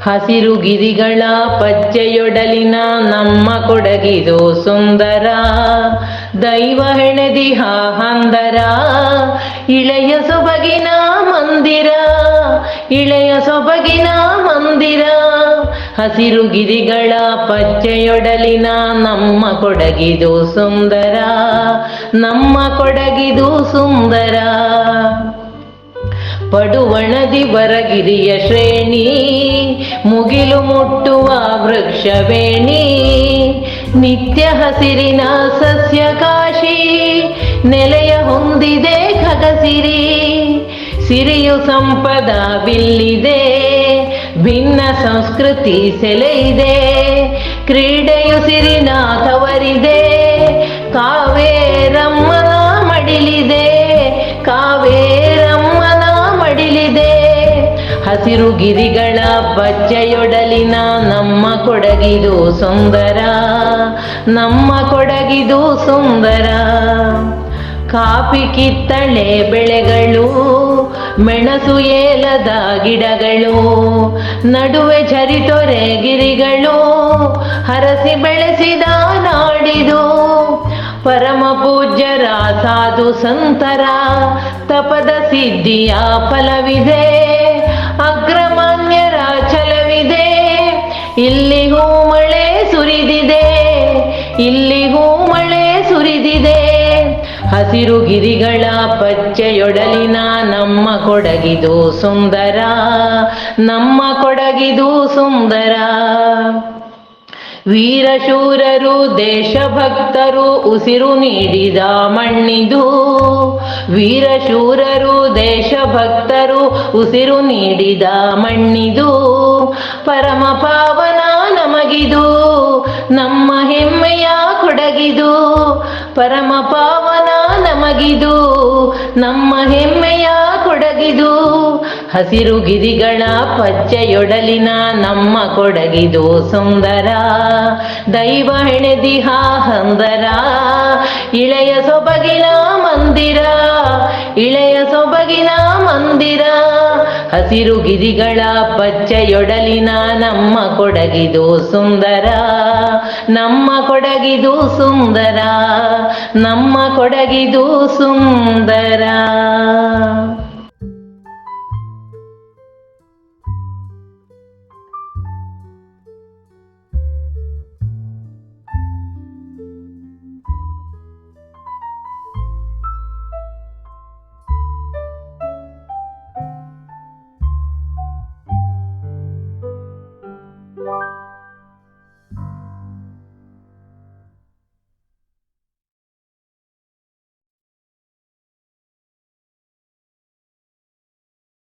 ಹಸಿರು ಗಿರಿಗಳ ಪಚ್ಚೆಯೊಡಲಿನ ನಮ್ಮ ಕೊಡಗಿದು ಸುಂದರ, ದೈವ ಹೆಣೆದಿಹ ಹಂದರ, ಇಳೆಯ ಸೊಬಗಿನ ಮಂದಿರ, ಇಳೆಯ ಸೊಬಗಿನ ಮಂದಿರ. ಹಸಿರು ಗಿರಿಗಳ ಪಚ್ಚೆಯೊಡಲಿನ ನಮ್ಮ ಕೊಡಗಿದು ಸುಂದರ, ನಮ್ಮ ಕೊಡಗಿದು ಸುಂದರ. ಪಡುವಣದಿ ಬರಗಿರಿಯ ಶ್ರೇಣಿ, ಮುಗಿಲು ಮುಟ್ಟುವ ವೃಕ್ಷವೇಣಿ, ನಿತ್ಯ ಹಸಿರಿನ ಸಸ್ಯ ಕಾಶಿ, ನೆಲೆಯ ಹೊಂದಿದೆ ಖಗಸಿರಿ. ಸಿರಿಯು ಸಂಪದ ಬಿಲ್ಲಿದೆ, ಭಿನ್ನ ಸಂಸ್ಕೃತಿ ಸೆಲೆಯಿದೆ, ಕ್ರೀಡೆಯು ಸಿರಿನ ತವರಿದೆ, ಕಾವೇರಮ್ಮನ ಮಡಿಲಿದೆ, ಕಾವೇರಮ್ಮನ ಮಡಿಲಿದೆ. ಹಸಿರು ಗಿರಿಗಳ ಪಚ್ಚೆಯೊಡಲಿನ ನಮ್ಮ ಕೊಡಗಿದು ಸುಂದರ, ನಮ್ಮ ಕೊಡಗಿದು ಸುಂದರ. ಕಾಫಿ ಕಿತ್ತಳೆ ಬೆಳೆಗಳು, ಮೆಣಸು ಏಲದ ಗಿಡಗಳು, ನಡುವೆ ಝರಿತೊರೆ ಗಿರಿಗಳು, ಹರಸಿ ಬೆಳೆಸಿದ ನಾಡಿದು. ಪರಮ ಪೂಜ್ಯರ ಸಾಧು ಸಂತರ ತಪದ ಸಿದ್ಧಿಯ ಫಲವಿದೆ, ಅಗ್ರಮಾನ್ಯರ ಛಲವಿದೆ, ಇಲ್ಲಿ ಹೂಮಳೆ ಸುರಿದಿದೆ, ಇಲ್ಲಿ ಹೂಮಳೆ ಸುರಿದಿದೆ. ಹಸಿರು ಗಿರಿಗಳ ಪಚ್ಚೆಯೊಡಲಿನ ನಮ್ಮ ಕೊಡಗಿದು ಸುಂದರ, ನಮ್ಮ ಕೊಡಗಿದು ಸುಂದರ. ವೀರಶೂರರು ದೇಶಭಕ್ತರು ಉಸಿರು ನೀಡಿದ ಮಣ್ಣಿದು, ವೀರಶೂರರು ದೇಶಭಕ್ತರು ಉಸಿರು ನೀಡಿದ ಮಣ್ಣಿದು. ಪರಮ ಪಾವನ ನಮಗಿದು, ನಮ್ಮ ಹೆಮ್ಮೆಯ ಕೊಡಗಿದು, ಪರಮ ಪಾವನ ನಮಗಿದು, ನಮ್ಮ ಹೆಮ್ಮೆಯ ಕೊಡಗಿದು. ಹಸಿರು ಗಿರಿಗಳ ಪಚ್ಚೆಯೊಡಲಿನ ನಮ್ಮ ಕೊಡಗಿದು ಸುಂದರ, ದೈವ ಹೆಣೆದಿಹ ಹಂದರ, ಇಳೆಯ ಸೊಬಗಿನ ಮಂದಿರ, ಇಳೆಯ ಸೊಬಗಿನ ಮಂದಿರ. ಹಸಿರು ಗಿರಿಗಳ ಪಚ್ಚೆಯೊಡಲಿನ ನಮ್ಮ ಕೊಡಗಿದು ಸುಂದರ, ನಮ್ಮ ಕೊಡಗಿದು ಸುಂದರ, ನಮ್ಮ ಕೊಡಗಿದು ಸುಂದರ.